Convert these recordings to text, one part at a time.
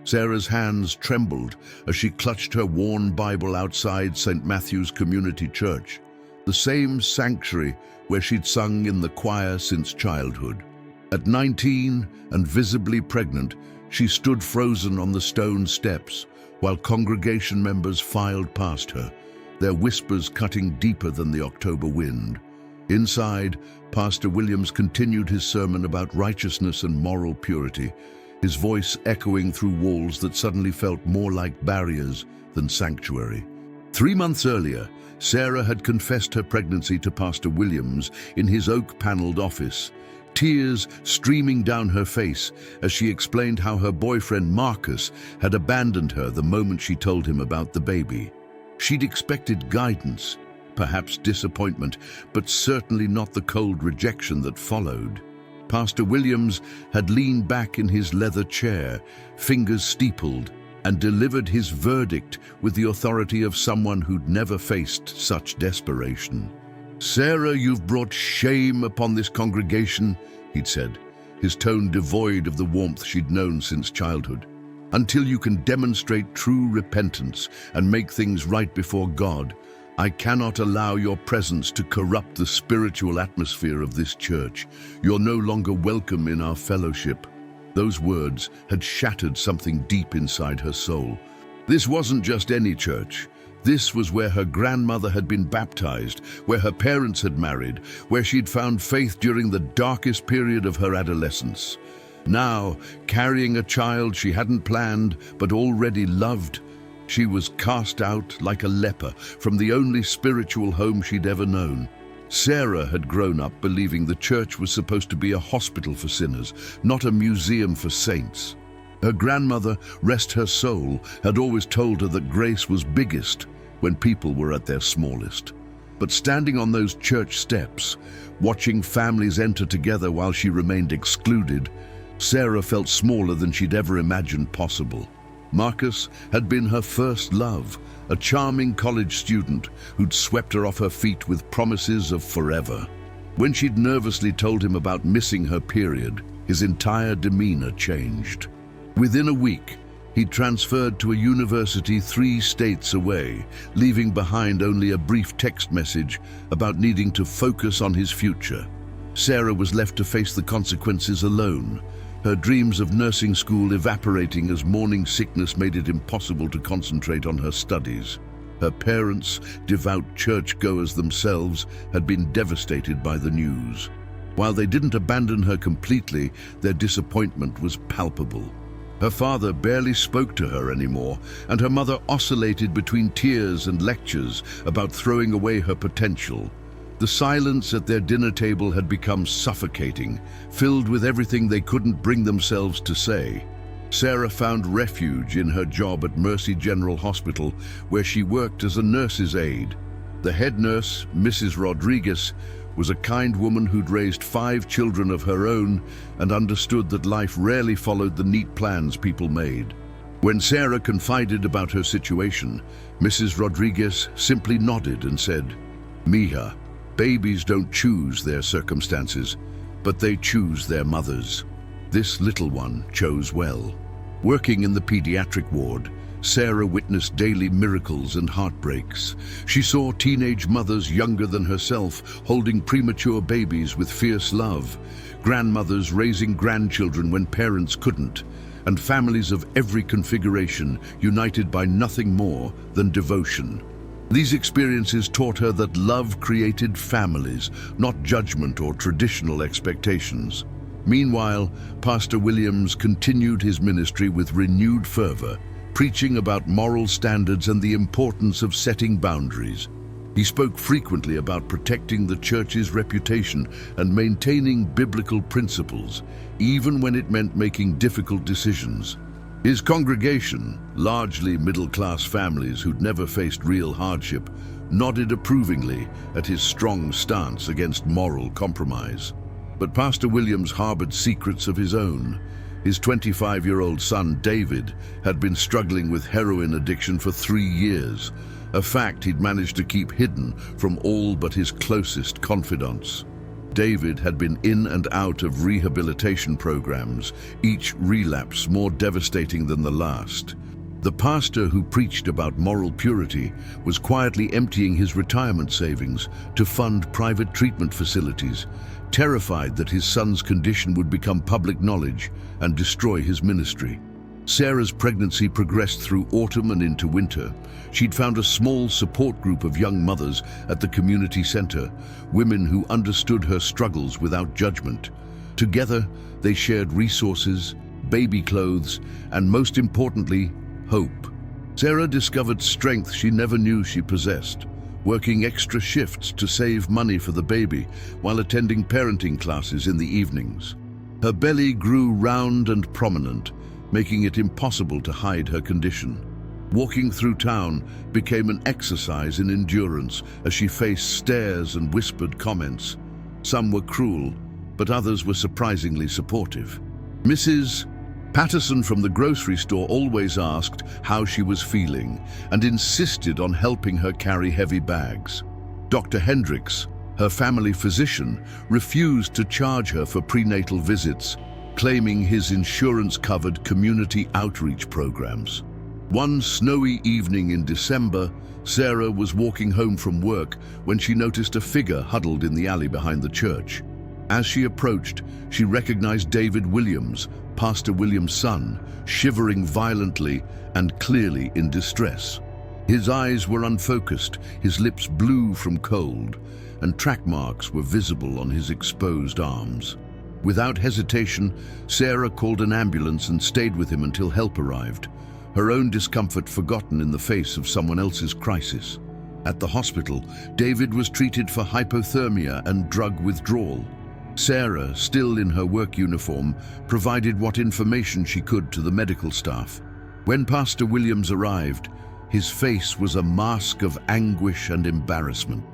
Sarah's hands trembled as she clutched her worn Bible outside St. Matthew's Community Church, the same sanctuary where she'd sung in the choir since childhood. At 19 and visibly pregnant, she stood frozen on the stone steps while congregation members filed past her, their whispers cutting deeper than the October wind. Inside, Pastor Williams continued his sermon about righteousness and moral purity, his voice echoing through walls that suddenly felt more like barriers than sanctuary. 3 months earlier, Sarah had confessed her pregnancy to Pastor Williams in his oak-paneled office, tears streaming down her face as she explained how her boyfriend Marcus had abandoned her the moment she told him about the baby. She'd expected guidance, perhaps disappointment, but certainly not the cold rejection that followed. Pastor Williams had leaned back in his leather chair, fingers steepled, and delivered his verdict with the authority of someone who'd never faced such desperation. "Sarah, you've brought shame upon this congregation," he'd said, his tone devoid of the warmth she'd known since childhood. "Until you can demonstrate true repentance and make things right before God, I cannot allow your presence to corrupt the spiritual atmosphere of this church. You're no longer welcome in our fellowship." Those words had shattered something deep inside her soul. This wasn't just any church. This was where her grandmother had been baptized, where her parents had married, where she'd found faith during the darkest period of her adolescence. Now, carrying a child she hadn't planned but already loved, she was cast out like a leper from the only spiritual home she'd ever known. Sarah had grown up believing the church was supposed to be a hospital for sinners, not a museum for saints. Her grandmother, rest her soul, had always told her that grace was biggest when people were at their smallest. But standing on those church steps, watching families enter together while she remained excluded, Sarah felt smaller than she'd ever imagined possible. Marcus had been her first love, a charming college student who'd swept her off her feet with promises of forever. When she'd nervously told him about missing her period, his entire demeanor changed. Within a week, he'd transferred to a university 3 states away, leaving behind only a brief text message about needing to focus on his future. Sarah was left to face the consequences alone, her dreams of nursing school evaporating as morning sickness made it impossible to concentrate on her studies. Her parents, devout churchgoers themselves, had been devastated by the news. While they didn't abandon her completely, their disappointment was palpable. Her father barely spoke to her anymore, and her mother oscillated between tears and lectures about throwing away her potential. The silence at their dinner table had become suffocating, filled with everything they couldn't bring themselves to say. Sarah found refuge in her job at Mercy General Hospital, where she worked as a nurse's aide. The head nurse, Mrs. Rodriguez, was a kind woman who'd raised 5 children of her own and understood that life rarely followed the neat plans people made. When Sarah confided about her situation, Mrs. Rodriguez simply nodded and said, "Mija, babies don't choose their circumstances, but they choose their mothers." This little one chose well. Working in the pediatric ward, Sarah witnessed daily miracles and heartbreaks. She saw teenage mothers younger than herself holding premature babies with fierce love, grandmothers raising grandchildren when parents couldn't, and families of every configuration united by nothing more than devotion. These experiences taught her that love created families, not judgment or traditional expectations. Meanwhile, Pastor Williams continued his ministry with renewed fervor, preaching about moral standards and the importance of setting boundaries. He spoke frequently about protecting the church's reputation and maintaining biblical principles, even when it meant making difficult decisions. His congregation, largely middle-class families who'd never faced real hardship, nodded approvingly at his strong stance against moral compromise. But Pastor Williams harbored secrets of his own. His 25-year-old son, David, had been struggling with heroin addiction for 3 years, a fact he'd managed to keep hidden from all but his closest confidants. David had been in and out of rehabilitation programs, each relapse more devastating than the last. The pastor who preached about moral purity was quietly emptying his retirement savings to fund private treatment facilities, terrified that his son's condition would become public knowledge and destroy his ministry. Sarah's pregnancy progressed through autumn and into winter. She'd found a small support group of young mothers at the community center, women who understood her struggles without judgment. Together, they shared resources, baby clothes, and most importantly, hope. Sarah discovered strength she never knew she possessed, working extra shifts to save money for the baby while attending parenting classes in the evenings. Her belly grew round and prominent, making it impossible to hide her condition. Walking through town became an exercise in endurance as she faced stares and whispered comments. Some were cruel, but others were surprisingly supportive. Mrs. Patterson from the grocery store always asked how she was feeling and insisted on helping her carry heavy bags. Dr. Hendricks, her family physician, refused to charge her for prenatal visits, claiming his insurance-covered community outreach programs. One snowy evening in December, Sarah was walking home from work when she noticed a figure huddled in the alley behind the church. As she approached, she recognized David Williams, Pastor Williams' son, shivering violently and clearly in distress. His eyes were unfocused, his lips blue from cold, and track marks were visible on his exposed arms. Without hesitation, Sarah called an ambulance and stayed with him until help arrived, her own discomfort forgotten in the face of someone else's crisis. At the hospital, David was treated for hypothermia and drug withdrawal. Sarah, still in her work uniform, provided what information she could to the medical staff. When Pastor Williams arrived, his face was a mask of anguish and embarrassment.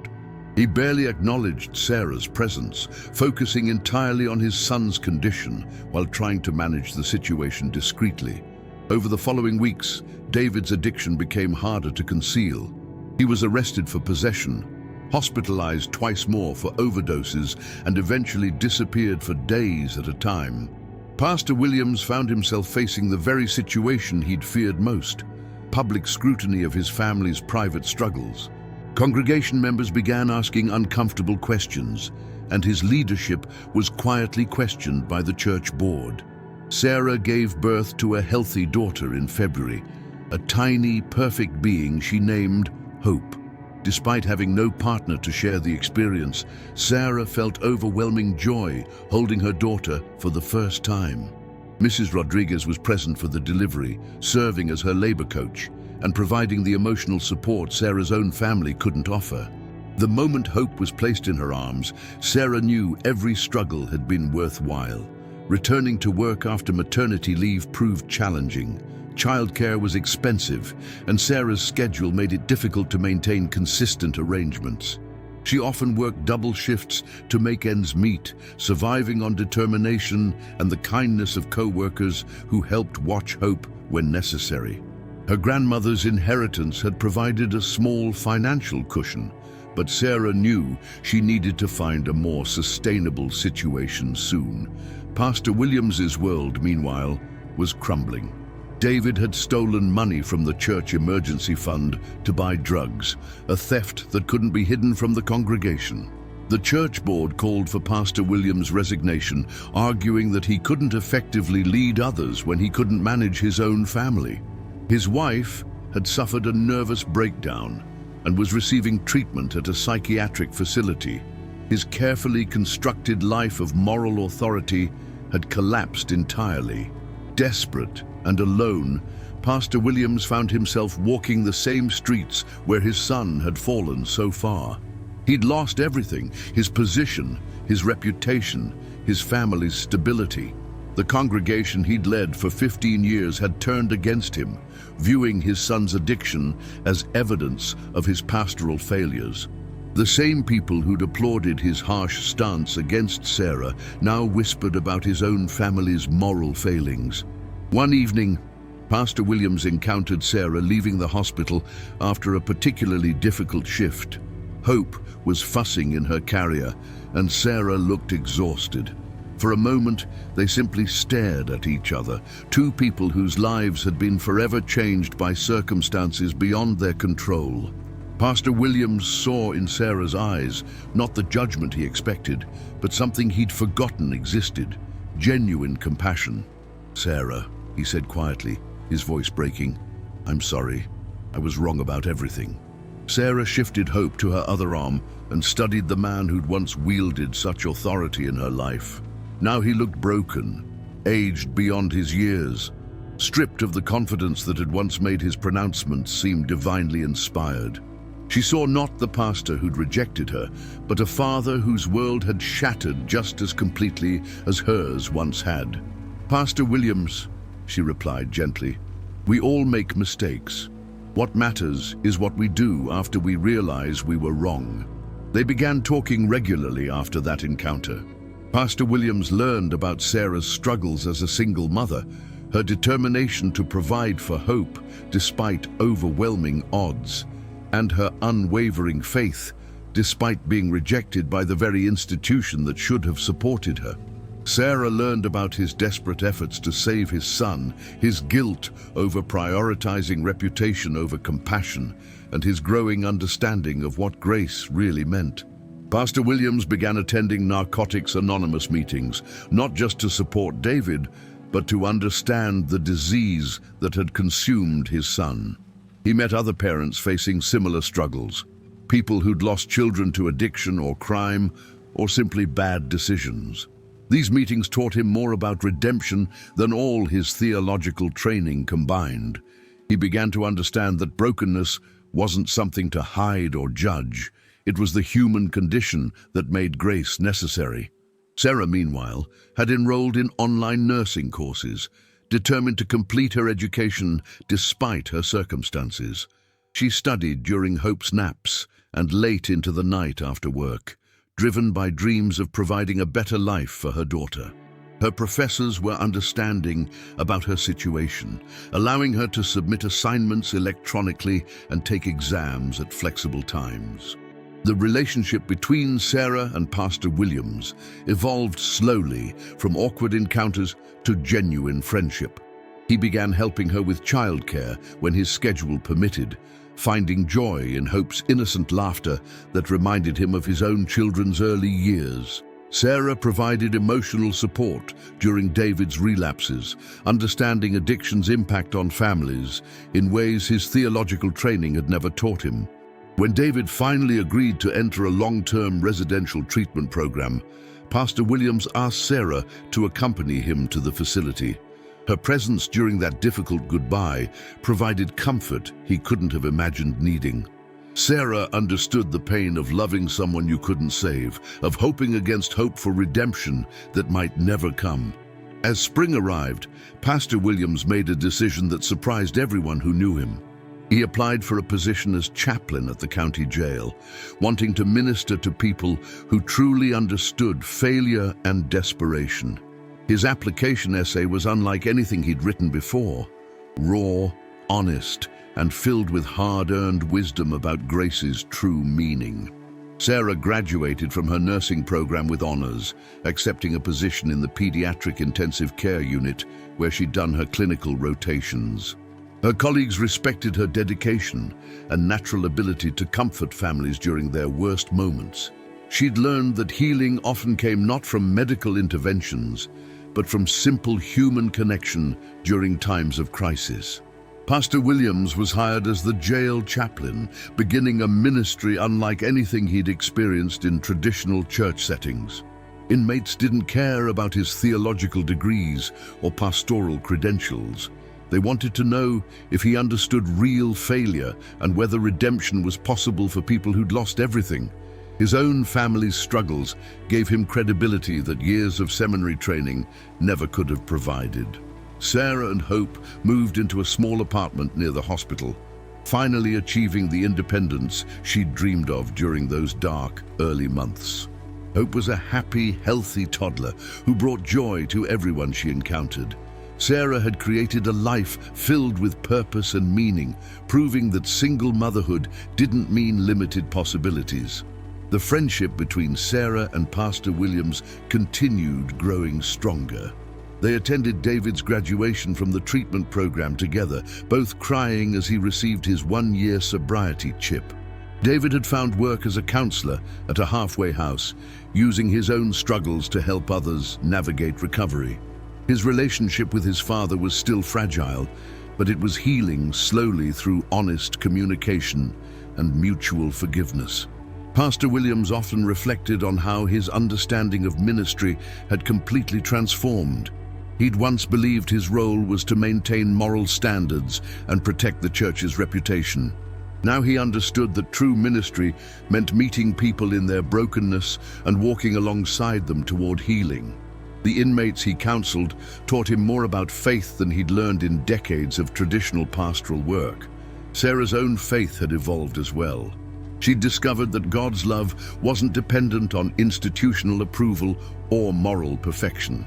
He barely acknowledged Sarah's presence, focusing entirely on his son's condition while trying to manage the situation discreetly. Over the following weeks, David's addiction became harder to conceal. He was arrested for possession, hospitalized twice more for overdoses, and eventually disappeared for days at a time. Pastor Williams found himself facing the very situation he'd feared most: public scrutiny of his family's private struggles. Congregation members began asking uncomfortable questions, and his leadership was quietly questioned by the church board. Sarah gave birth to a healthy daughter in February, a tiny, perfect being she named Hope. Despite having no partner to share the experience, Sarah felt overwhelming joy holding her daughter for the first time. Mrs. Rodriguez was present for the delivery, serving as her labor coach and providing the emotional support Sarah's own family couldn't offer. The moment Hope was placed in her arms, Sarah knew every struggle had been worthwhile. Returning to work after maternity leave proved challenging. Childcare was expensive, and Sarah's schedule made it difficult to maintain consistent arrangements. She often worked double shifts to make ends meet, surviving on determination and the kindness of co-workers who helped watch Hope when necessary. Her grandmother's inheritance had provided a small financial cushion, but Sarah knew she needed to find a more sustainable situation soon. Pastor Williams's world, meanwhile, was crumbling. David had stolen money from the church emergency fund to buy drugs, a theft that couldn't be hidden from the congregation. The church board called for Pastor Williams' resignation, arguing that he couldn't effectively lead others when he couldn't manage his own family. His wife had suffered a nervous breakdown and was receiving treatment at a psychiatric facility. His carefully constructed life of moral authority had collapsed entirely. Desperate and alone, Pastor Williams found himself walking the same streets where his son had fallen so far. He'd lost everything: his position, his reputation, his family's stability. The congregation he'd led for 15 years had turned against him, viewing his son's addiction as evidence of his pastoral failures. The same people who'd applauded his harsh stance against Sarah now whispered about his own family's moral failings. One evening, Pastor Williams encountered Sarah leaving the hospital after a particularly difficult shift. Hope was fussing in her carrier, and Sarah looked exhausted. For a moment, they simply stared at each other, two people whose lives had been forever changed by circumstances beyond their control. Pastor Williams saw in Sarah's eyes not the judgment he expected, but something he'd forgotten existed, genuine compassion. "Sarah," he said quietly, his voice breaking, "I'm sorry. I was wrong about everything." Sarah shifted Hope to her other arm and studied the man who'd once wielded such authority in her life. Now he looked broken, aged beyond his years, stripped of the confidence that had once made his pronouncements seem divinely inspired. She saw not the pastor who'd rejected her, but a father whose world had shattered just as completely as hers once had. "Pastor Williams," she replied gently, "we all make mistakes. What matters is what we do after we realize we were wrong." They began talking regularly after that encounter. Pastor Williams learned about Sarah's struggles as a single mother, her determination to provide for Hope despite overwhelming odds, and her unwavering faith despite being rejected by the very institution that should have supported her. Sarah learned about his desperate efforts to save his son, his guilt over prioritizing reputation over compassion, and his growing understanding of what grace really meant. Pastor Williams began attending Narcotics Anonymous meetings, not just to support David, but to understand the disease that had consumed his son. He met other parents facing similar struggles, people who'd lost children to addiction or crime, or simply bad decisions. These meetings taught him more about redemption than all his theological training combined. He began to understand that brokenness wasn't something to hide or judge. It was the human condition that made grace necessary. Sarah, meanwhile, had enrolled in online nursing courses, determined to complete her education despite her circumstances. She studied during Hope's naps and late into the night after work, driven by dreams of providing a better life for her daughter. Her professors were understanding about her situation, allowing her to submit assignments electronically and take exams at flexible times. The relationship between Sarah and Pastor Williams evolved slowly from awkward encounters to genuine friendship. He began helping her with childcare when his schedule permitted, finding joy in Hope's innocent laughter that reminded him of his own children's early years. Sarah provided emotional support during David's relapses, understanding addiction's impact on families in ways his theological training had never taught him. When David finally agreed to enter a long-term residential treatment program, Pastor Williams asked Sarah to accompany him to the facility. Her presence during that difficult goodbye provided comfort he couldn't have imagined needing. Sarah understood the pain of loving someone you couldn't save, of hoping against hope for redemption that might never come. As spring arrived, Pastor Williams made a decision that surprised everyone who knew him. He applied for a position as chaplain at the county jail, wanting to minister to people who truly understood failure and desperation. His application essay was unlike anything he'd written before, raw, honest, and filled with hard-earned wisdom about grace's true meaning. Sarah graduated from her nursing program with honors, accepting a position in the pediatric intensive care unit where she'd done her clinical rotations. Her colleagues respected her dedication and natural ability to comfort families during their worst moments. She'd learned that healing often came not from medical interventions, but from simple human connection during times of crisis. Pastor Williams was hired as the jail chaplain, beginning a ministry unlike anything he'd experienced in traditional church settings. Inmates didn't care about his theological degrees or pastoral credentials. They wanted to know if he understood real failure and whether redemption was possible for people who'd lost everything. His own family's struggles gave him credibility that years of seminary training never could have provided. Sarah and Hope moved into a small apartment near the hospital, finally achieving the independence she'd dreamed of during those dark, early months. Hope was a happy, healthy toddler who brought joy to everyone she encountered. Sarah had created a life filled with purpose and meaning, proving that single motherhood didn't mean limited possibilities. The friendship between Sarah and Pastor Williams continued growing stronger. They attended David's graduation from the treatment program together, both crying as he received his one-year sobriety chip. David had found work as a counselor at a halfway house, using his own struggles to help others navigate recovery. His relationship with his father was still fragile, but it was healing slowly through honest communication and mutual forgiveness. Pastor Williams often reflected on how his understanding of ministry had completely transformed. He'd once believed his role was to maintain moral standards and protect the church's reputation. Now he understood that true ministry meant meeting people in their brokenness and walking alongside them toward healing. The inmates he counseled taught him more about faith than he'd learned in decades of traditional pastoral work. Sarah's own faith had evolved as well. She'd discovered that God's love wasn't dependent on institutional approval or moral perfection.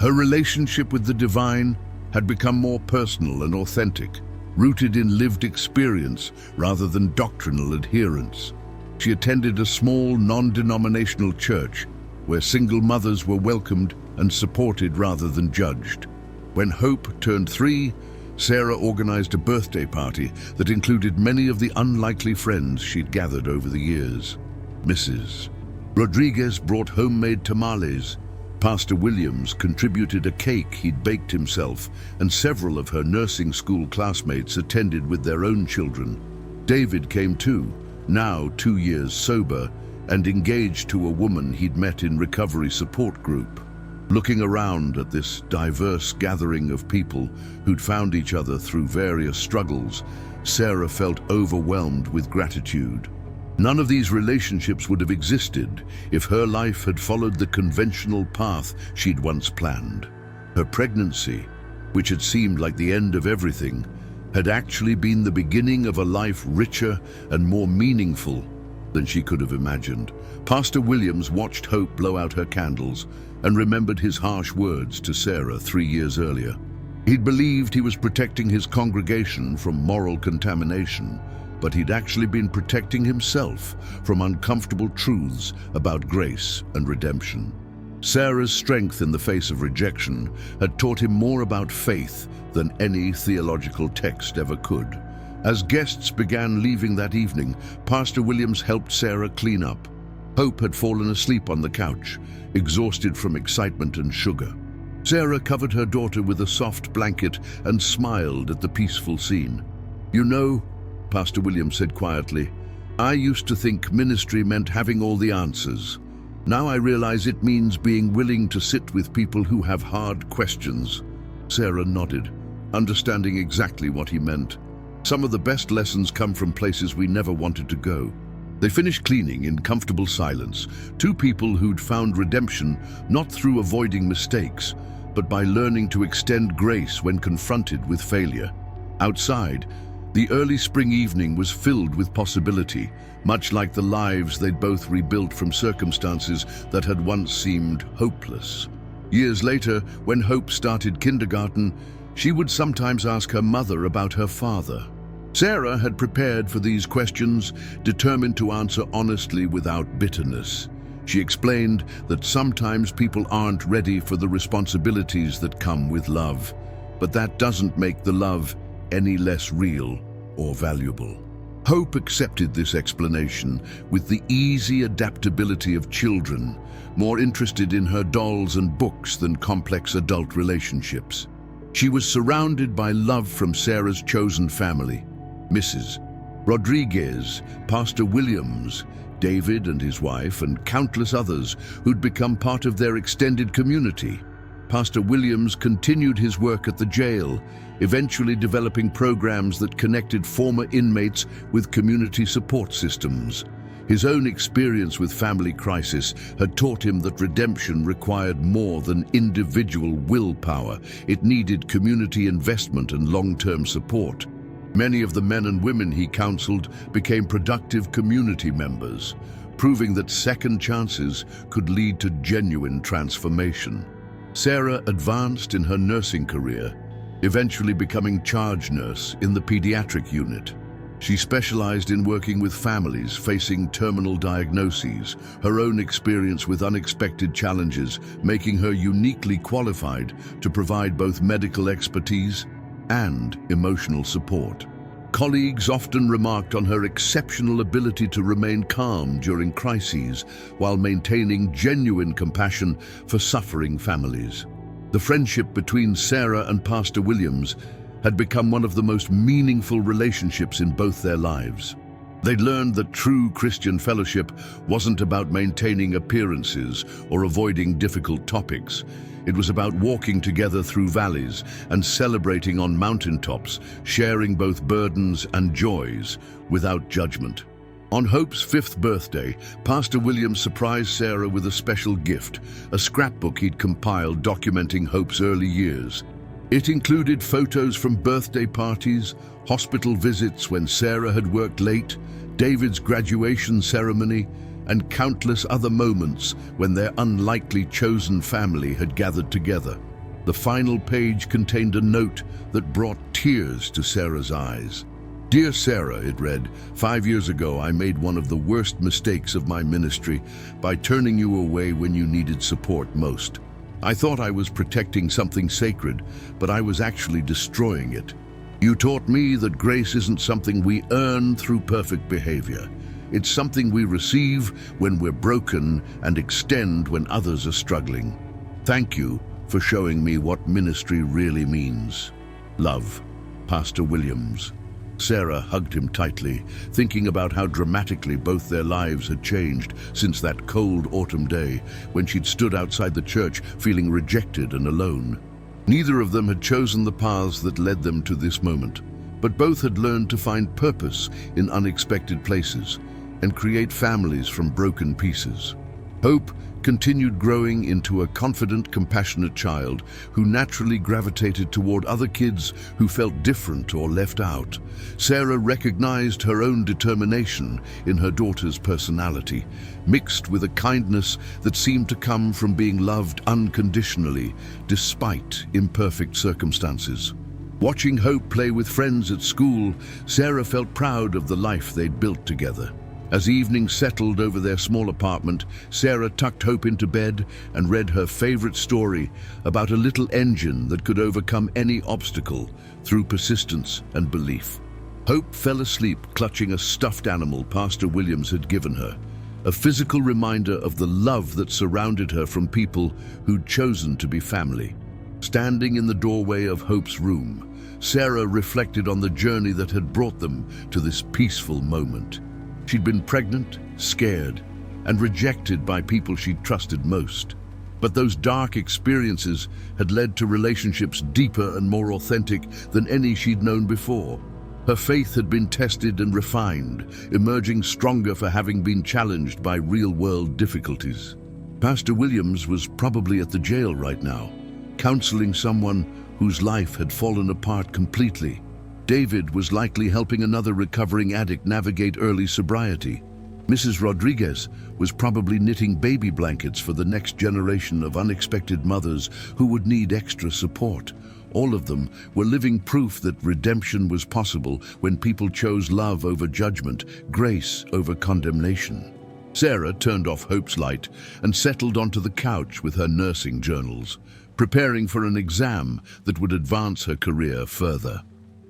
Her relationship with the divine had become more personal and authentic, rooted in lived experience rather than doctrinal adherence. She attended a small, non-denominational church where single mothers were welcomed and supported rather than judged. When Hope turned 3, Sarah organized a birthday party that included many of the unlikely friends she'd gathered over the years. Mrs. Rodriguez brought homemade tamales. Pastor Williams contributed a cake he'd baked himself, and several of her nursing school classmates attended with their own children. David came too, now 2 years sober, and engaged to a woman he'd met in recovery support group. Looking around at this diverse gathering of people who'd found each other through various struggles, Sarah felt overwhelmed with gratitude. None of these relationships would have existed if her life had followed the conventional path she'd once planned. Her pregnancy, which had seemed like the end of everything, had actually been the beginning of a life richer and more meaningful than she could have imagined. Pastor Williams watched Hope blow out her candles and remembered his harsh words to Sarah 3 years earlier. He'd believed he was protecting his congregation from moral contamination, but he'd actually been protecting himself from uncomfortable truths about grace and redemption. Sarah's strength in the face of rejection had taught him more about faith than any theological text ever could. As guests began leaving that evening, Pastor Williams helped Sarah clean up. Hope had fallen asleep on the couch, exhausted from excitement and sugar. Sarah covered her daughter with a soft blanket and smiled at the peaceful scene. "You know," Pastor Williams said quietly, "I used to think ministry meant having all the answers. Now I realize it means being willing to sit with people who have hard questions." Sarah nodded, understanding exactly what he meant. Some of the best lessons come from places we never wanted to go. They finished cleaning in comfortable silence, two people who'd found redemption not through avoiding mistakes, but by learning to extend grace when confronted with failure. Outside, the early spring evening was filled with possibility, much like the lives they'd both rebuilt from circumstances that had once seemed hopeless. Years later, when Hope started kindergarten, she would sometimes ask her mother about her father. Sarah had prepared for these questions, determined to answer honestly without bitterness. She explained that sometimes people aren't ready for the responsibilities that come with love, but that doesn't make the love any less real or valuable. Hope accepted this explanation with the easy adaptability of children, more interested in her dolls and books than complex adult relationships. She was surrounded by love from Sarah's chosen family, Mrs. Rodriguez, Pastor Williams, David and his wife, and countless others who'd become part of their extended community. Pastor Williams continued his work at the jail, eventually developing programs that connected former inmates with community support systems. His own experience with family crisis had taught him that redemption required more than individual willpower. It needed community investment and long-term support. Many of the men and women he counseled became productive community members, proving that second chances could lead to genuine transformation. Sarah advanced in her nursing career, eventually becoming charge nurse in the pediatric unit. She specialized in working with families facing terminal diagnoses, her own experience with unexpected challenges making her uniquely qualified to provide both medical expertise and emotional support. Colleagues often remarked on her exceptional ability to remain calm during crises while maintaining genuine compassion for suffering families. The friendship between Sarah and Pastor Williams had become one of the most meaningful relationships in both their lives. They'd learned that true Christian fellowship wasn't about maintaining appearances or avoiding difficult topics. It was about walking together through valleys and celebrating on mountaintops, sharing both burdens and joys without judgment. On Hope's 5th birthday, Pastor Williams surprised Sarah with a special gift, a scrapbook he'd compiled documenting Hope's early years. It included photos from birthday parties, hospital visits when Sarah had worked late, David's graduation ceremony, and countless other moments when their unlikely chosen family had gathered together. The final page contained a note that brought tears to Sarah's eyes. "Dear Sarah," it read, "5 years ago I made one of the worst mistakes of my ministry by turning you away when you needed support most. I thought I was protecting something sacred, but I was actually destroying it. You taught me that grace isn't something we earn through perfect behavior. It's something we receive when we're broken and extend when others are struggling. Thank you for showing me what ministry really means. Love, Pastor Williams." Sarah hugged him tightly, thinking about how dramatically both their lives had changed since that cold autumn day when she'd stood outside the church feeling rejected and alone. Neither of them had chosen the paths that led them to this moment, but both had learned to find purpose in unexpected places and create families from broken pieces. Hope continued growing into a confident, compassionate child who naturally gravitated toward other kids who felt different or left out. Sarah recognized her own determination in her daughter's personality, mixed with a kindness that seemed to come from being loved unconditionally, despite imperfect circumstances. Watching Hope play with friends at school, Sarah felt proud of the life they'd built together. As evening settled over their small apartment, Sarah tucked Hope into bed and read her favorite story about a little engine that could overcome any obstacle through persistence and belief. Hope fell asleep clutching a stuffed animal Pastor Williams had given her, a physical reminder of the love that surrounded her from people who'd chosen to be family. Standing in the doorway of Hope's room, Sarah reflected on the journey that had brought them to this peaceful moment. She'd been pregnant, scared, and rejected by people she'd trusted most. But those dark experiences had led to relationships deeper and more authentic than any she'd known before. Her faith had been tested and refined, emerging stronger for having been challenged by real-world difficulties. Pastor Williams was probably at the jail right now, counseling someone whose life had fallen apart completely. David was likely helping another recovering addict navigate early sobriety. Mrs. Rodriguez was probably knitting baby blankets for the next generation of unexpected mothers who would need extra support. All of them were living proof that redemption was possible when people chose love over judgment, grace over condemnation. Sarah turned off Hope's light and settled onto the couch with her nursing journals, preparing for an exam that would advance her career further.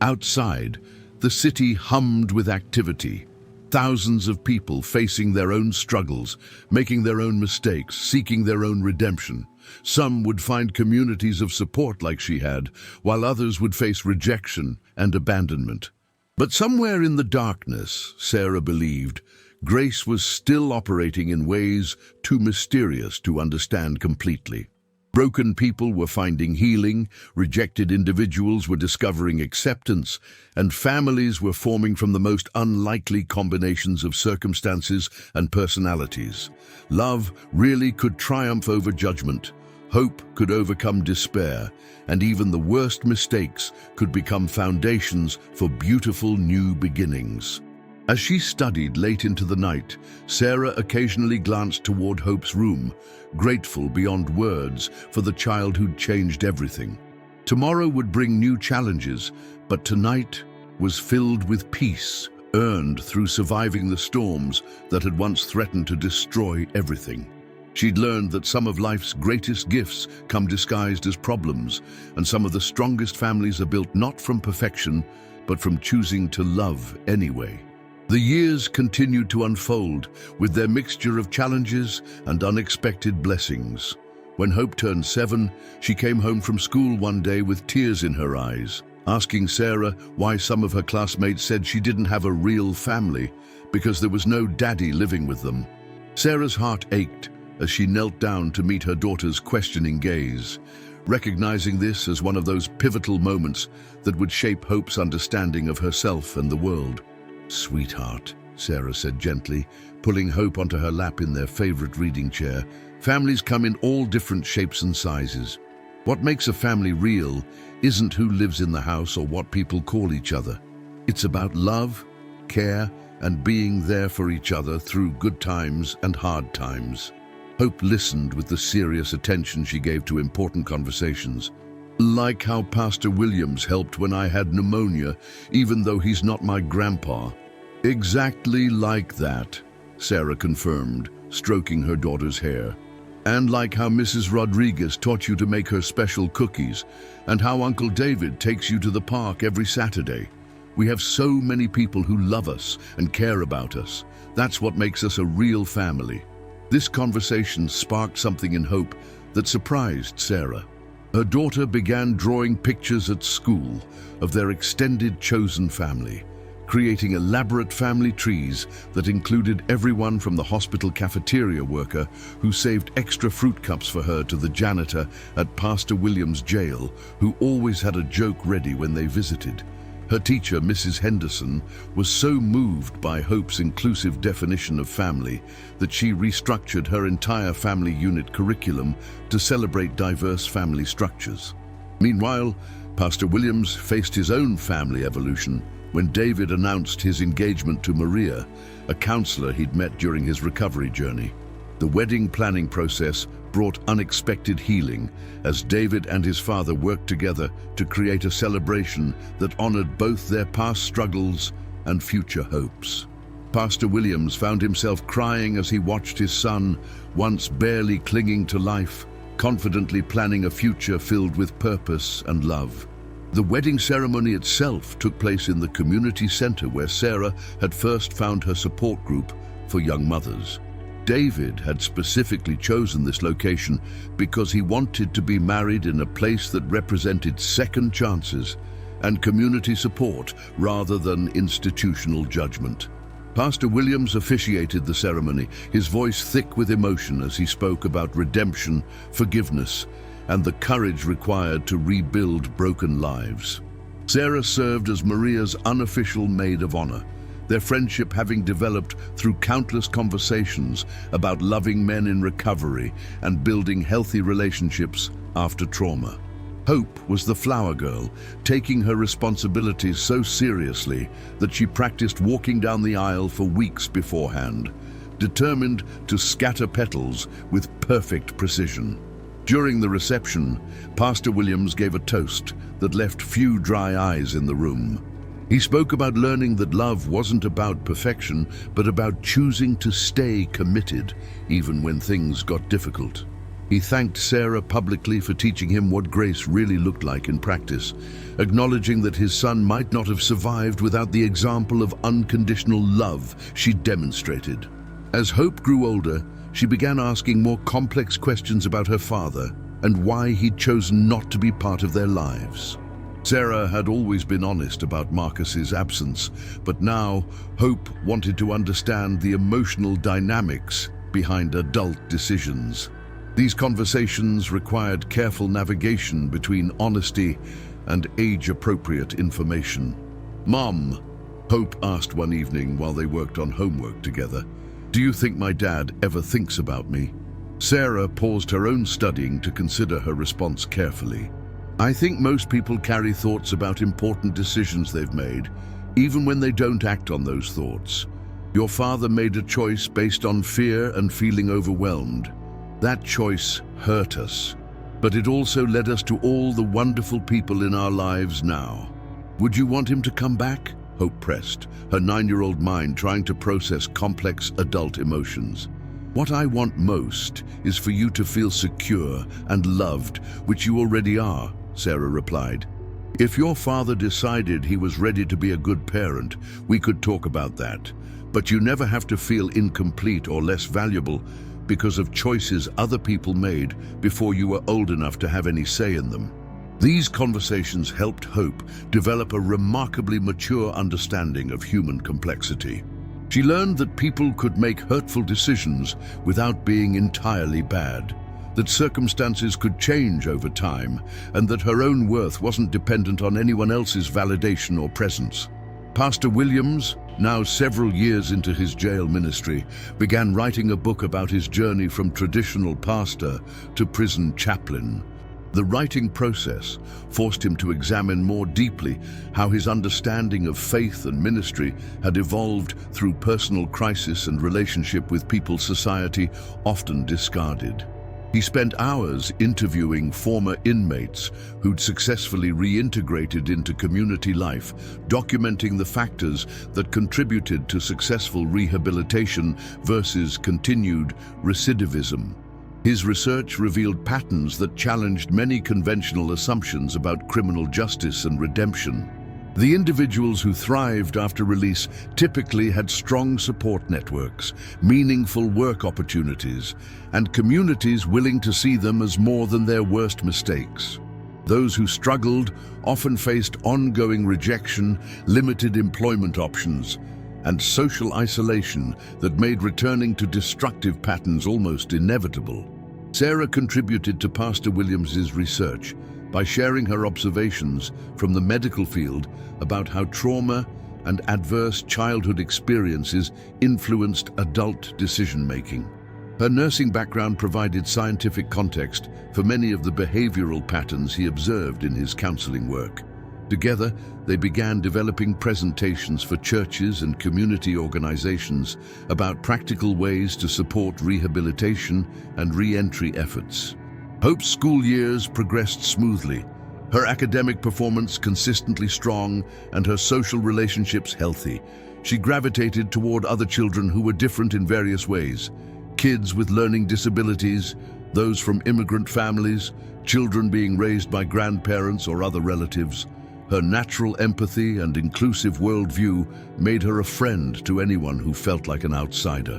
Outside, the city hummed with activity. Thousands of people facing their own struggles, making their own mistakes, seeking their own redemption. Some would find communities of support like she had, while others would face rejection and abandonment. But somewhere in the darkness, Sarah believed, grace was still operating in ways too mysterious to understand completely. Broken people were finding healing, rejected individuals were discovering acceptance, and families were forming from the most unlikely combinations of circumstances and personalities. Love really could triumph over judgment, hope could overcome despair, and even the worst mistakes could become foundations for beautiful new beginnings. As she studied late into the night, Sarah occasionally glanced toward Hope's room, grateful beyond words for the child who'd changed everything. Tomorrow would bring new challenges, but tonight was filled with peace, earned through surviving the storms that had once threatened to destroy everything. She'd learned that some of life's greatest gifts come disguised as problems, and some of the strongest families are built not from perfection, but from choosing to love anyway. The years continued to unfold, with their mixture of challenges and unexpected blessings. When Hope turned 7, she came home from school one day with tears in her eyes, asking Sarah why some of her classmates said she didn't have a real family, because there was no daddy living with them. Sarah's heart ached as she knelt down to meet her daughter's questioning gaze, recognizing this as one of those pivotal moments that would shape Hope's understanding of herself and the world. "Sweetheart," Sarah said gently, pulling Hope onto her lap in their favorite reading chair, "families come in all different shapes and sizes. What makes a family real isn't who lives in the house or what people call each other. It's about love, care, and being there for each other through good times and hard times." Hope listened with the serious attention she gave to important conversations. "Like how Pastor Williams helped when I had pneumonia, even though he's not my grandpa." "Exactly like that," Sarah confirmed, stroking her daughter's hair. "And like how Mrs. Rodriguez taught you to make her special cookies, and how Uncle David takes you to the park every Saturday. We have so many people who love us and care about us. That's what makes us a real family." This conversation sparked something in Hope that surprised Sarah. Her daughter began drawing pictures at school of their extended chosen family, creating elaborate family trees that included everyone from the hospital cafeteria worker who saved extra fruit cups for her to the janitor at Pastor Williams' jail, who always had a joke ready when they visited. Her teacher, Mrs. Henderson, was so moved by Hope's inclusive definition of family that she restructured her entire family unit curriculum to celebrate diverse family structures. Meanwhile, Pastor Williams faced his own family evolution when David announced his engagement to Maria, a counselor he'd met during his recovery journey. The wedding planning process brought unexpected healing as David and his father worked together to create a celebration that honored both their past struggles and future hopes. Pastor Williams found himself crying as he watched his son, once barely clinging to life, confidently planning a future filled with purpose and love. The wedding ceremony itself took place in the community center where Sarah had first found her support group for young mothers. David had specifically chosen this location because he wanted to be married in a place that represented second chances and community support rather than institutional judgment. Pastor Williams officiated the ceremony, his voice thick with emotion as he spoke about redemption, forgiveness, and the courage required to rebuild broken lives. Sarah served as Maria's unofficial maid of honor, their friendship having developed through countless conversations about loving men in recovery and building healthy relationships after trauma. Hope was the flower girl, taking her responsibilities so seriously that she practiced walking down the aisle for weeks beforehand, determined to scatter petals with perfect precision. During the reception, Pastor Williams gave a toast that left few dry eyes in the room. He spoke about learning that love wasn't about perfection, but about choosing to stay committed, even when things got difficult. He thanked Sarah publicly for teaching him what grace really looked like in practice, acknowledging that his son might not have survived without the example of unconditional love she demonstrated. As Hope grew older, she began asking more complex questions about her father and why he'd chosen not to be part of their lives. Sarah had always been honest about Marcus's absence, but now Hope wanted to understand the emotional dynamics behind adult decisions. These conversations required careful navigation between honesty and age-appropriate information. "Mom," Hope asked one evening while they worked on homework together, "do you think my dad ever thinks about me?" Sarah paused her own studying to consider her response carefully. "I think most people carry thoughts about important decisions they've made, even when they don't act on those thoughts. Your father made a choice based on fear and feeling overwhelmed. That choice hurt us, but it also led us to all the wonderful people in our lives now. Would you want him to come back? Hope pressed, her 9-year-old mind trying to process complex adult emotions. What I want most is for you to feel secure and loved, which you already are, Sarah replied. If your father decided he was ready to be a good parent, we could talk about that. But you never have to feel incomplete or less valuable because of choices other people made before you were old enough to have any say in them. These conversations helped Hope develop a remarkably mature understanding of human complexity. She learned that people could make hurtful decisions without being entirely bad, that circumstances could change over time, and that her own worth wasn't dependent on anyone else's validation or presence. Pastor Williams, now several years into his jail ministry, began writing a book about his journey from traditional pastor to prison chaplain. The writing process forced him to examine more deeply how his understanding of faith and ministry had evolved through personal crisis and relationship with people society often discarded. He spent hours interviewing former inmates who'd successfully reintegrated into community life, documenting the factors that contributed to successful rehabilitation versus continued recidivism. His research revealed patterns that challenged many conventional assumptions about criminal justice and redemption. The individuals who thrived after release typically had strong support networks, meaningful work opportunities, and communities willing to see them as more than their worst mistakes. Those who struggled often faced ongoing rejection, limited employment options, and social isolation that made returning to destructive patterns almost inevitable. Sarah contributed to Pastor Williams's research by sharing her observations from the medical field about how trauma and adverse childhood experiences influenced adult decision-making. Her nursing background provided scientific context for many of the behavioral patterns he observed in his counseling work. Together, they began developing presentations for churches and community organizations about practical ways to support rehabilitation and re-entry efforts. Hope's school years progressed smoothly, her academic performance consistently strong and her social relationships healthy. She gravitated toward other children who were different in various ways: kids with learning disabilities, those from immigrant families, children being raised by grandparents or other relatives. Her natural empathy and inclusive worldview made her a friend to anyone who felt like an outsider.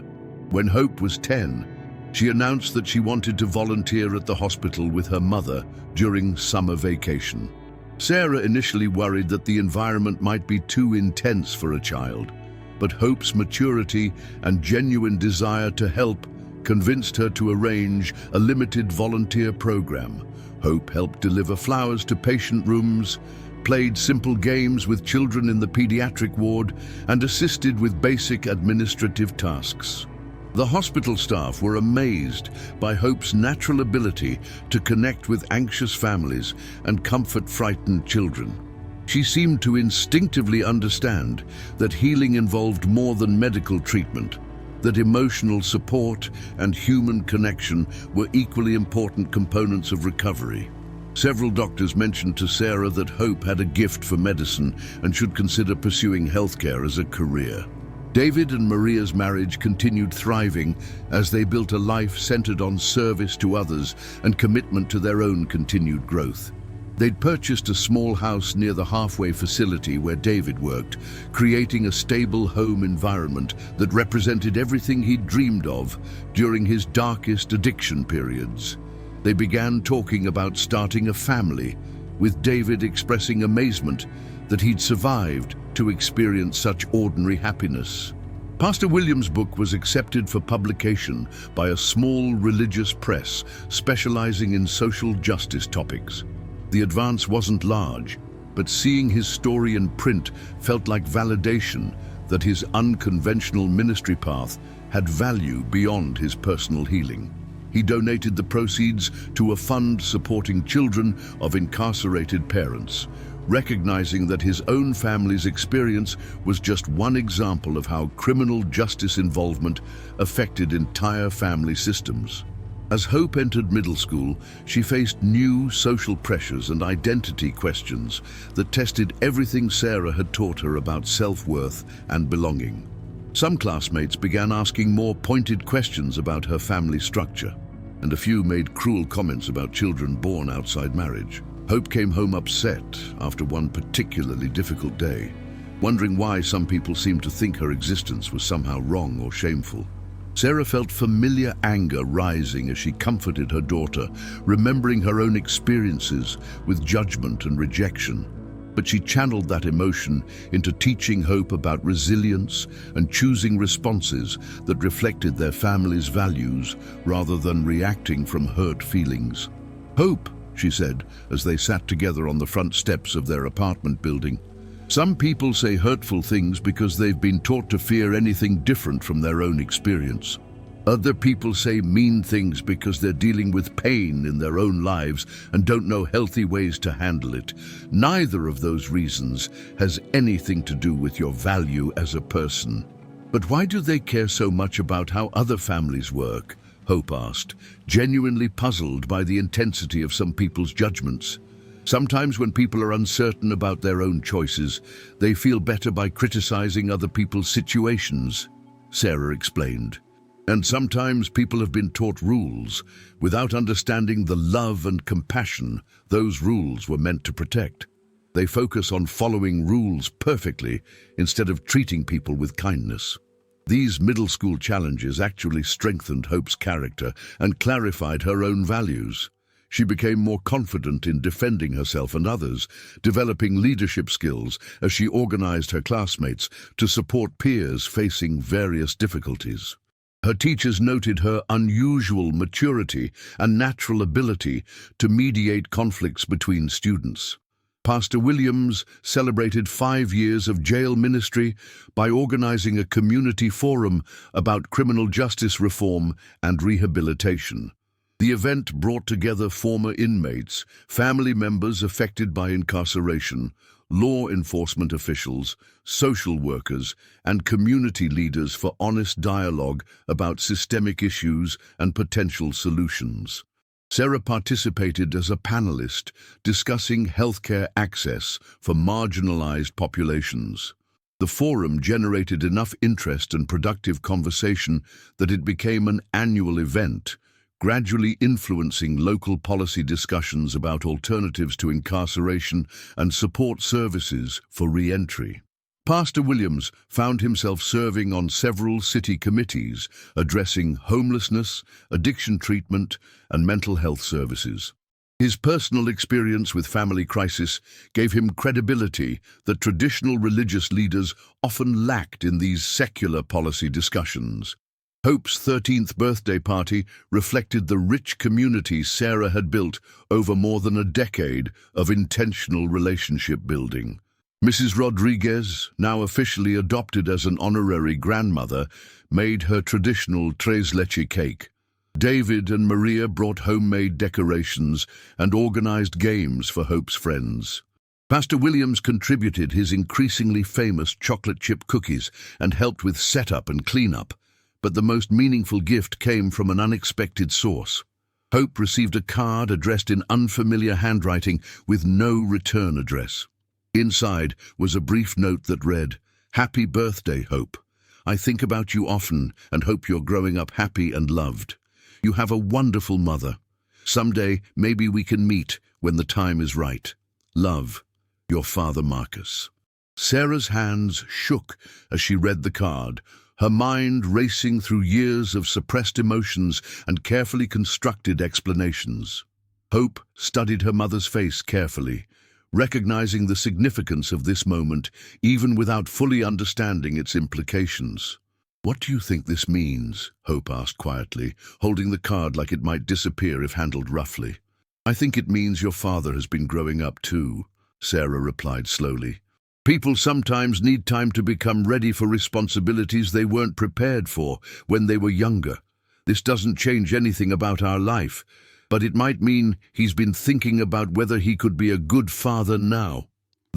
When Hope was 10, she announced that she wanted to volunteer at the hospital with her mother during summer vacation. Sarah initially worried that the environment might be too intense for a child, but Hope's maturity and genuine desire to help convinced her to arrange a limited volunteer program. Hope helped deliver flowers to patient rooms, played simple games with children in the pediatric ward, and assisted with basic administrative tasks. The hospital staff were amazed by Hope's natural ability to connect with anxious families and comfort frightened children. She seemed to instinctively understand that healing involved more than medical treatment, that emotional support and human connection were equally important components of recovery. Several doctors mentioned to Sarah that Hope had a gift for medicine and should consider pursuing healthcare as a career. David and Maria's marriage continued thriving as they built a life centered on service to others and commitment to their own continued growth. They'd purchased a small house near the halfway facility where David worked, creating a stable home environment that represented everything he'd dreamed of during his darkest addiction periods. They began talking about starting a family, with David expressing amazement that he'd survived to experience such ordinary happiness. Pastor Williams' book was accepted for publication by a small religious press specializing in social justice topics. The advance wasn't large, but seeing his story in print felt like validation that his unconventional ministry path had value beyond his personal healing. He donated the proceeds to a fund supporting children of incarcerated parents, recognizing that his own family's experience was just one example of how criminal justice involvement affected entire family systems. As Hope entered middle school, she faced new social pressures and identity questions that tested everything Sarah had taught her about self-worth and belonging. Some classmates began asking more pointed questions about her family structure, and a few made cruel comments about children born outside marriage. Hope came home upset after one particularly difficult day, wondering why some people seemed to think her existence was somehow wrong or shameful. Sarah felt familiar anger rising as she comforted her daughter, remembering her own experiences with judgment and rejection. But she channeled that emotion into teaching Hope about resilience and choosing responses that reflected their family's values rather than reacting from hurt feelings. "Hope," she said, as they sat together on the front steps of their apartment building, "some people say hurtful things because they've been taught to fear anything different from their own experience. Other people say mean things because they're dealing with pain in their own lives and don't know healthy ways to handle it. Neither of those reasons has anything to do with your value as a person." "But why do they care so much about how other families work?" Hope asked, genuinely puzzled by the intensity of some people's judgments. "Sometimes when people are uncertain about their own choices, they feel better by criticizing other people's situations," Sarah explained. "And sometimes people have been taught rules without understanding the love and compassion those rules were meant to protect. They focus on following rules perfectly instead of treating people with kindness." These middle school challenges actually strengthened Hope's character and clarified her own values. She became more confident in defending herself and others, developing leadership skills as she organized her classmates to support peers facing various difficulties. Her teachers noted her unusual maturity and natural ability to mediate conflicts between students. Pastor Williams celebrated 5 years of jail ministry by organizing a community forum about criminal justice reform and rehabilitation. The event brought together former inmates, family members affected by incarceration, law enforcement officials, social workers, and community leaders for honest dialogue about systemic issues and potential solutions. Sarah participated as a panelist discussing healthcare access for marginalized populations. The forum generated enough interest and productive conversation that it became an annual event, gradually influencing local policy discussions about alternatives to incarceration and support services for re-entry. Pastor Williams found himself serving on several city committees addressing homelessness, addiction treatment, and mental health services. His personal experience with family crisis gave him credibility that traditional religious leaders often lacked in these secular policy discussions. Hope's 13th birthday party reflected the rich community Sarah had built over more than a decade of intentional relationship building. Mrs. Rodriguez, now officially adopted as an honorary grandmother, made her traditional tres leche cake. David and Maria brought homemade decorations and organized games for Hope's friends. Pastor Williams contributed his increasingly famous chocolate chip cookies and helped with setup and cleanup, but the most meaningful gift came from an unexpected source. Hope received a card addressed in unfamiliar handwriting with no return address. Inside was a brief note that read, "Happy birthday, Hope. I think about you often and hope you're growing up happy and loved. You have a wonderful mother. Someday, maybe we can meet when the time is right. Love, your father Marcus." Sarah's hands shook as she read the card, her mind racing through years of suppressed emotions and carefully constructed explanations. Hope studied her mother's face carefully, recognizing the significance of this moment even without fully understanding its implications. "What do you think this means?" Hope asked quietly, holding the card like it might disappear if handled roughly. "I think it means your father has been growing up too," Sarah replied slowly. "People sometimes need time to become ready for responsibilities they weren't prepared for when they were younger. This doesn't change anything about our life, but it might mean he's been thinking about whether he could be a good father now."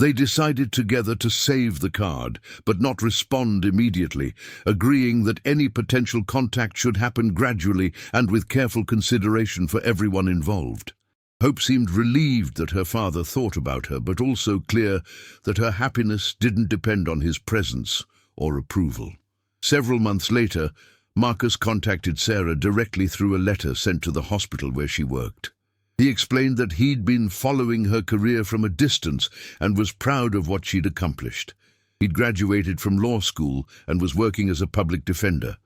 They decided together to save the card, but not respond immediately, agreeing that any potential contact should happen gradually and with careful consideration for everyone involved. Hope seemed relieved that her father thought about her, but also clear that her happiness didn't depend on his presence or approval. Several months later, Marcus contacted Sarah directly through a letter sent to the hospital where she worked. He explained that he'd been following her career from a distance and was proud of what she'd accomplished. He'd graduated from law school and was working as a public defender,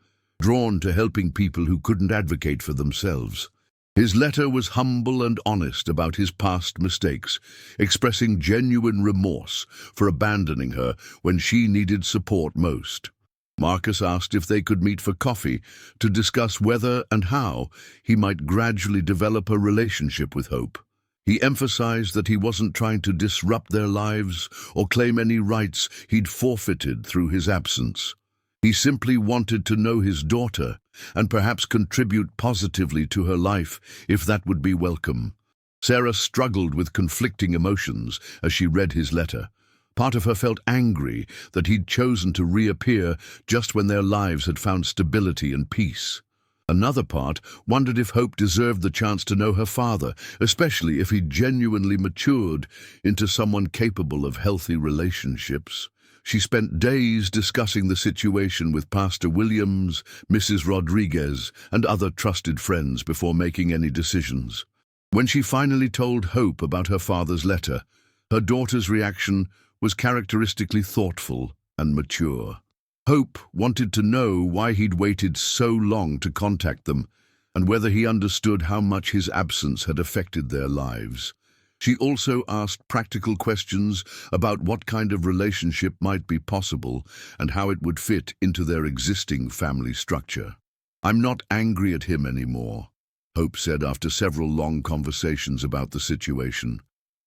drawn to helping people who couldn't advocate for themselves. His letter was humble and honest about his past mistakes, expressing genuine remorse for abandoning her when she needed support most. Marcus asked if they could meet for coffee to discuss whether and how he might gradually develop a relationship with Hope. He emphasized that he wasn't trying to disrupt their lives or claim any rights he'd forfeited through his absence. He simply wanted to know his daughter and perhaps contribute positively to her life if that would be welcome. Sarah struggled with conflicting emotions as she read his letter. Part of her felt angry that he'd chosen to reappear just when their lives had found stability and peace. Another part wondered if Hope deserved the chance to know her father, especially if he'd genuinely matured into someone capable of healthy relationships. She spent days discussing the situation with Pastor Williams, Mrs. Rodriguez, and other trusted friends before making any decisions. When she finally told Hope about her father's letter, her daughter's reaction was characteristically thoughtful and mature. Hope wanted to know why he'd waited so long to contact them and whether he understood how much his absence had affected their lives. She also asked practical questions about what kind of relationship might be possible and how it would fit into their existing family structure. "I'm not angry at him anymore," Hope said after several long conversations about the situation.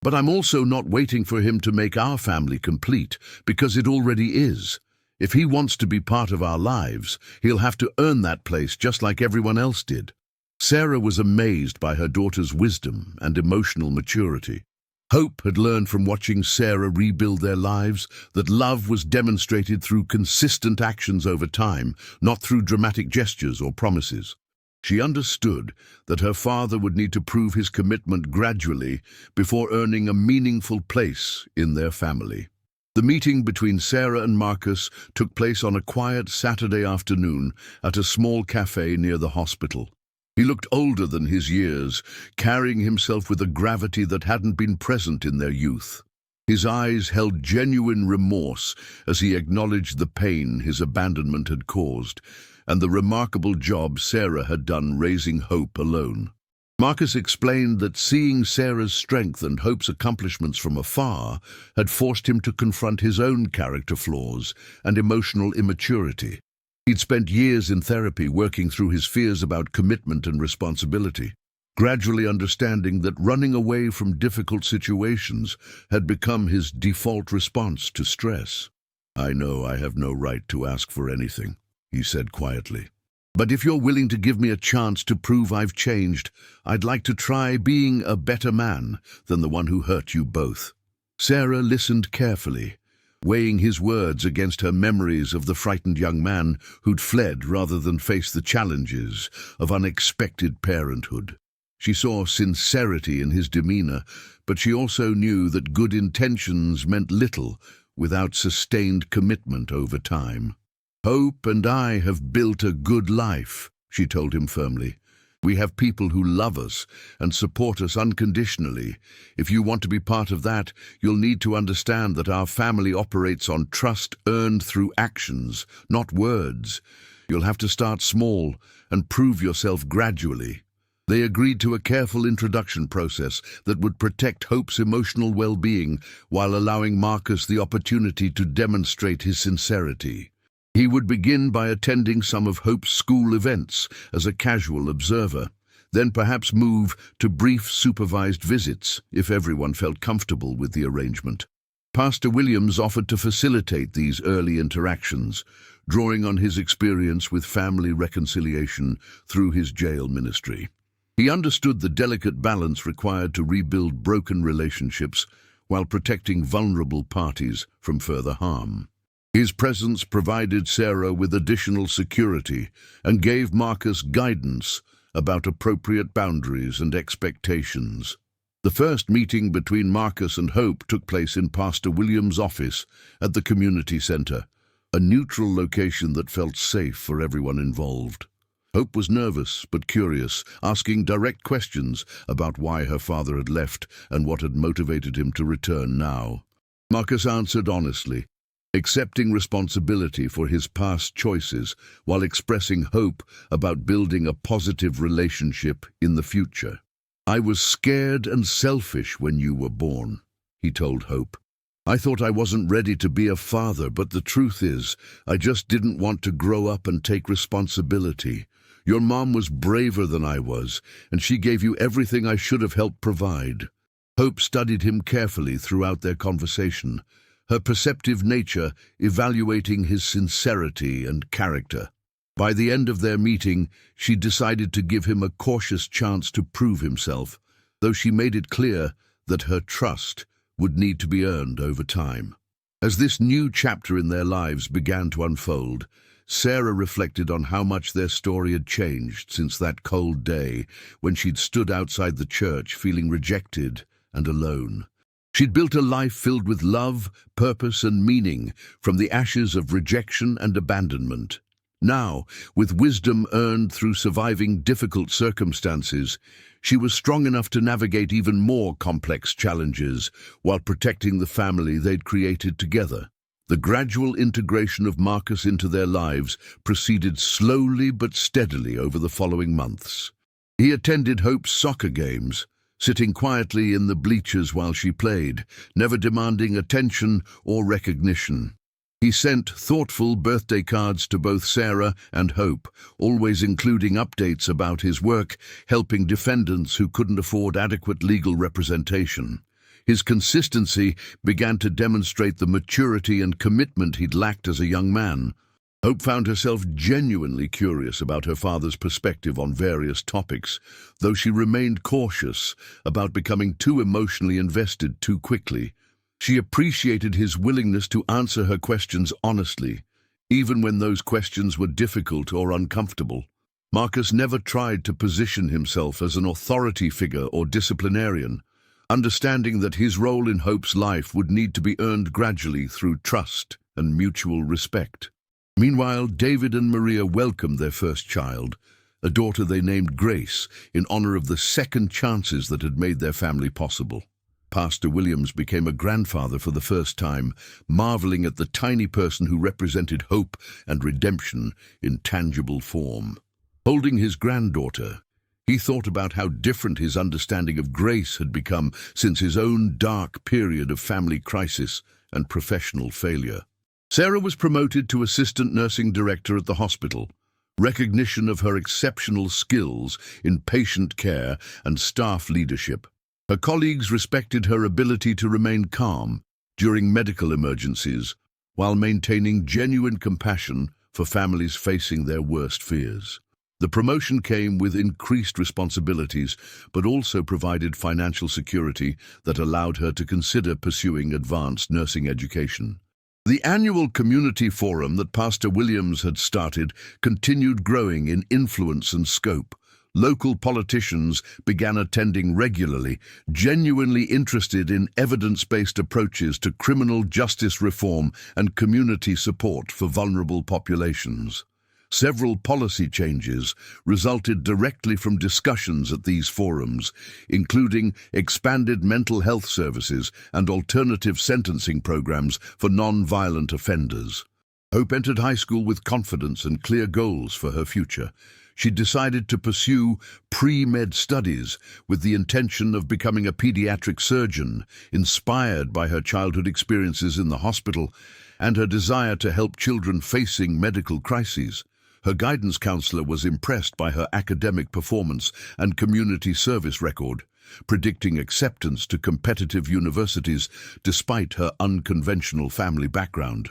"But I'm also not waiting for him to make our family complete, because it already is. If he wants to be part of our lives, he'll have to earn that place just like everyone else did." Sarah was amazed by her daughter's wisdom and emotional maturity. Hope had learned from watching Sarah rebuild their lives that love was demonstrated through consistent actions over time, not through dramatic gestures or promises. She understood that her father would need to prove his commitment gradually before earning a meaningful place in their family. The meeting between Sarah and Marcus took place on a quiet Saturday afternoon at a small cafe near the hospital. He looked older than his years, carrying himself with a gravity that hadn't been present in their youth. His eyes held genuine remorse as he acknowledged the pain his abandonment had caused, and the remarkable job Sarah had done raising Hope alone. Marcus explained that seeing Sarah's strength and Hope's accomplishments from afar had forced him to confront his own character flaws and emotional immaturity. He'd spent years in therapy working through his fears about commitment and responsibility, gradually understanding that running away from difficult situations had become his default response to stress. "I know I have no right to ask for anything," he said quietly. "But if you're willing to give me a chance to prove I've changed, I'd like to try being a better man than the one who hurt you both." Sarah listened carefully, weighing his words against her memories of the frightened young man who'd fled rather than face the challenges of unexpected parenthood. She saw sincerity in his demeanor, but she also knew that good intentions meant little without sustained commitment over time. "Hope and I have built a good life," she told him firmly. "We have people who love us and support us unconditionally. If you want to be part of that, you'll need to understand that our family operates on trust earned through actions, not words. You'll have to start small and prove yourself gradually." They agreed to a careful introduction process that would protect Hope's emotional well-being while allowing Marcus the opportunity to demonstrate his sincerity. He would begin by attending some of Hope's school events as a casual observer, then perhaps move to brief supervised visits if everyone felt comfortable with the arrangement. Pastor Williams offered to facilitate these early interactions, drawing on his experience with family reconciliation through his jail ministry. He understood the delicate balance required to rebuild broken relationships while protecting vulnerable parties from further harm. His presence provided Sarah with additional security and gave Marcus guidance about appropriate boundaries and expectations. The first meeting between Marcus and Hope took place in Pastor Williams' office at the community center, a neutral location that felt safe for everyone involved. Hope was nervous but curious, asking direct questions about why her father had left and what had motivated him to return now. Marcus answered honestly, accepting responsibility for his past choices while expressing hope about building a positive relationship in the future. "I was scared and selfish when you were born," he told Hope. "I thought I wasn't ready to be a father, but the truth is, I just didn't want to grow up and take responsibility. Your mom was braver than I was, and she gave you everything I should have helped provide." Hope studied him carefully throughout their conversation, her perceptive nature evaluating his sincerity and character. By the end of their meeting, she decided to give him a cautious chance to prove himself, though she made it clear that her trust would need to be earned over time. As this new chapter in their lives began to unfold, Sarah reflected on how much their story had changed since that cold day when she'd stood outside the church feeling rejected and alone. She'd built a life filled with love, purpose, and meaning from the ashes of rejection and abandonment. Now, with wisdom earned through surviving difficult circumstances, she was strong enough to navigate even more complex challenges while protecting the family they'd created together. The gradual integration of Marcus into their lives proceeded slowly but steadily over the following months. He attended Hope's soccer games, sitting quietly in the bleachers while she played, never demanding attention or recognition. He sent thoughtful birthday cards to both Sarah and Hope, always including updates about his work, helping defendants who couldn't afford adequate legal representation. His consistency began to demonstrate the maturity and commitment he'd lacked as a young man. Hope found herself genuinely curious about her father's perspective on various topics, though she remained cautious about becoming too emotionally invested too quickly. She appreciated his willingness to answer her questions honestly, even when those questions were difficult or uncomfortable. Marcus never tried to position himself as an authority figure or disciplinarian, understanding that his role in Hope's life would need to be earned gradually through trust and mutual respect. Meanwhile, David and Maria welcomed their first child, a daughter they named Grace, in honor of the second chances that had made their family possible. Pastor Williams became a grandfather for the first time, marveling at the tiny person who represented hope and redemption in tangible form. Holding his granddaughter, he thought about how different his understanding of grace had become since his own dark period of family crisis and professional failure. Sarah was promoted to assistant nursing director at the hospital, recognition of her exceptional skills in patient care and staff leadership. Her colleagues respected her ability to remain calm during medical emergencies while maintaining genuine compassion for families facing their worst fears. The promotion came with increased responsibilities, but also provided financial security that allowed her to consider pursuing advanced nursing education. The annual community forum that Pastor Williams had started continued growing in influence and scope. Local politicians began attending regularly, genuinely interested in evidence-based approaches to criminal justice reform and community support for vulnerable populations. Several policy changes resulted directly from discussions at these forums, including expanded mental health services and alternative sentencing programs for non-violent offenders. Hope entered high school with confidence and clear goals for her future. She decided to pursue pre-med studies with the intention of becoming a pediatric surgeon, inspired by her childhood experiences in the hospital and her desire to help children facing medical crises. Her guidance counselor was impressed by her academic performance and community service record, predicting acceptance to competitive universities despite her unconventional family background.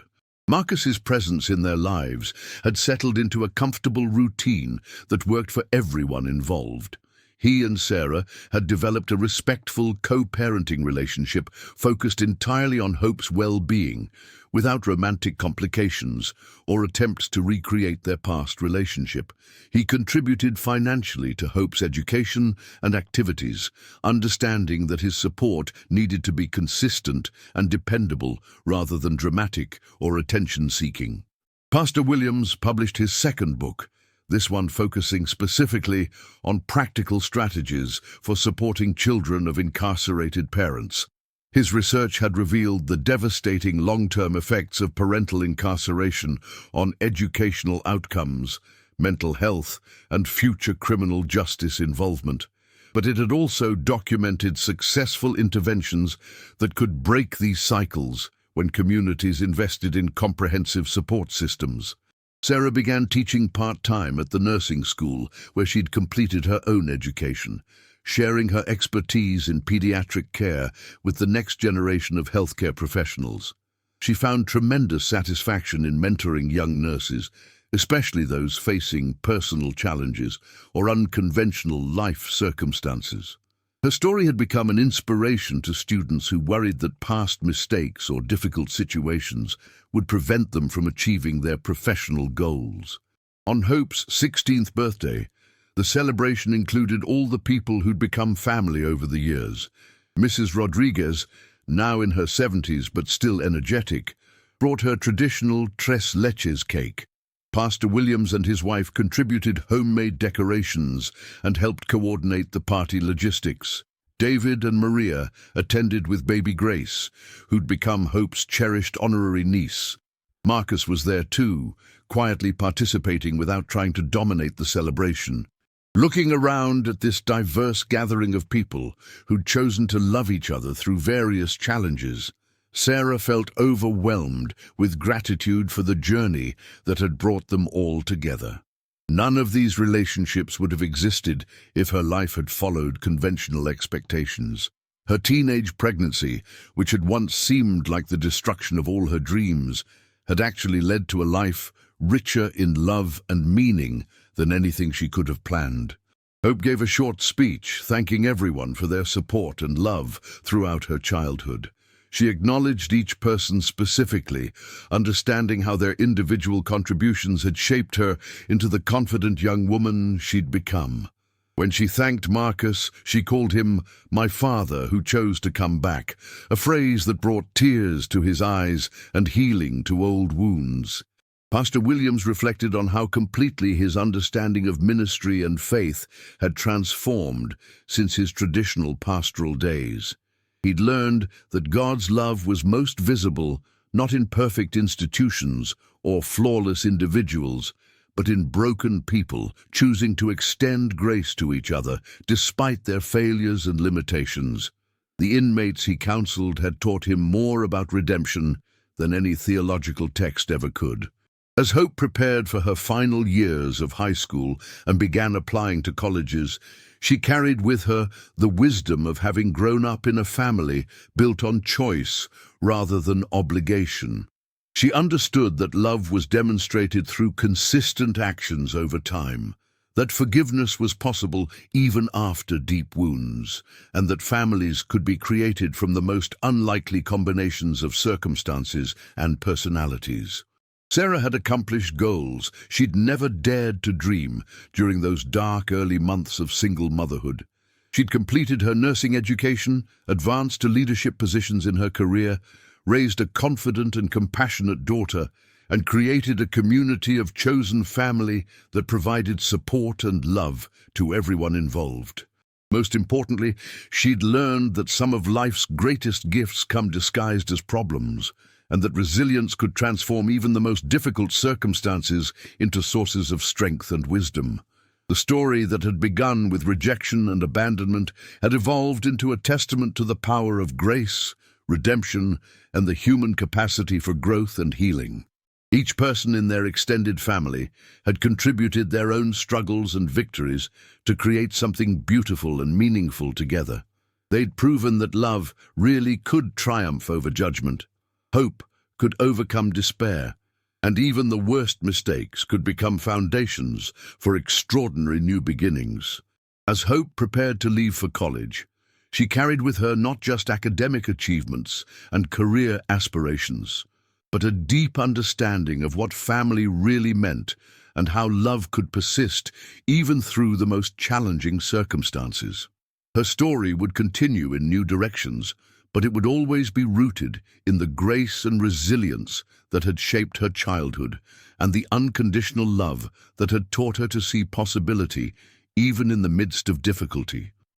Marcus's presence in their lives had settled into a comfortable routine that worked for everyone involved. He and Sarah had developed a respectful co-parenting relationship focused entirely on Hope's well-being, without romantic complications or attempts to recreate their past relationship. He contributed financially to Hope's education and activities, understanding that his support needed to be consistent and dependable rather than dramatic or attention-seeking. Pastor Williams published his second book, this one focusing specifically on practical strategies for supporting children of incarcerated parents. His research had revealed the devastating long-term effects of parental incarceration on educational outcomes, mental health, and future criminal justice involvement. But it had also documented successful interventions that could break these cycles when communities invested in comprehensive support systems. Sarah began teaching part-time at the nursing school where she'd completed her own education, sharing her expertise in pediatric care with the next generation of healthcare professionals. She found tremendous satisfaction in mentoring young nurses, especially those facing personal challenges or unconventional life circumstances. Her story had become an inspiration to students who worried that past mistakes or difficult situations would prevent them from achieving their professional goals. On Hope's 16th birthday, the celebration included all the people who'd become family over the years. Mrs. Rodriguez, now in her 70s but still energetic, brought her traditional tres leches cake. Pastor Williams and his wife contributed homemade decorations and helped coordinate the party logistics. David and Maria attended with baby Grace, who'd become Hope's cherished honorary niece. Marcus was there too, quietly participating without trying to dominate the celebration. Looking around at this diverse gathering of people who'd chosen to love each other through various challenges, Sarah felt overwhelmed with gratitude for the journey that had brought them all together. None of these relationships would have existed if her life had followed conventional expectations. Her teenage pregnancy, which had once seemed like the destruction of all her dreams, had actually led to a life richer in love and meaning than anything she could have planned. Hope gave a short speech thanking everyone for their support and love throughout her childhood. She acknowledged each person specifically, understanding how their individual contributions had shaped her into the confident young woman she'd become. When she thanked Marcus, she called him "my father who chose to come back," a phrase that brought tears to his eyes and healing to old wounds. Pastor Williams reflected on how completely his understanding of ministry and faith had transformed since his traditional pastoral days. He'd learned that God's love was most visible not in perfect institutions or flawless individuals, but in broken people choosing to extend grace to each other despite their failures and limitations. The inmates he counseled had taught him more about redemption than any theological text ever could. As Hope prepared for her final years of high school and began applying to colleges, she carried with her the wisdom of having grown up in a family built on choice rather than obligation. She understood that love was demonstrated through consistent actions over time, that forgiveness was possible even after deep wounds, and that families could be created from the most unlikely combinations of circumstances and personalities. Sarah had accomplished goals she'd never dared to dream during those dark early months of single motherhood. She'd completed her nursing education, advanced to leadership positions in her career, raised a confident and compassionate daughter, and created a community of chosen family that provided support and love to everyone involved. Most importantly, she'd learned that some of life's greatest gifts come disguised as problems, and that resilience could transform even the most difficult circumstances into sources of strength and wisdom. The story that had begun with rejection and abandonment had evolved into a testament to the power of grace, redemption, and the human capacity for growth and healing. Each person in their extended family had contributed their own struggles and victories to create something beautiful and meaningful together. They'd proven that love really could triumph over judgment. Hope could overcome despair, and even the worst mistakes could become foundations for extraordinary new beginnings. As Hope prepared to leave for college, she carried with her not just academic achievements and career aspirations, but a deep understanding of what family really meant and how love could persist even through the most challenging circumstances. Her story would continue in new directions, but it would always be rooted in the grace and resilience that had shaped her childhood and the unconditional love that had taught her to see possibility even in the midst of difficulty.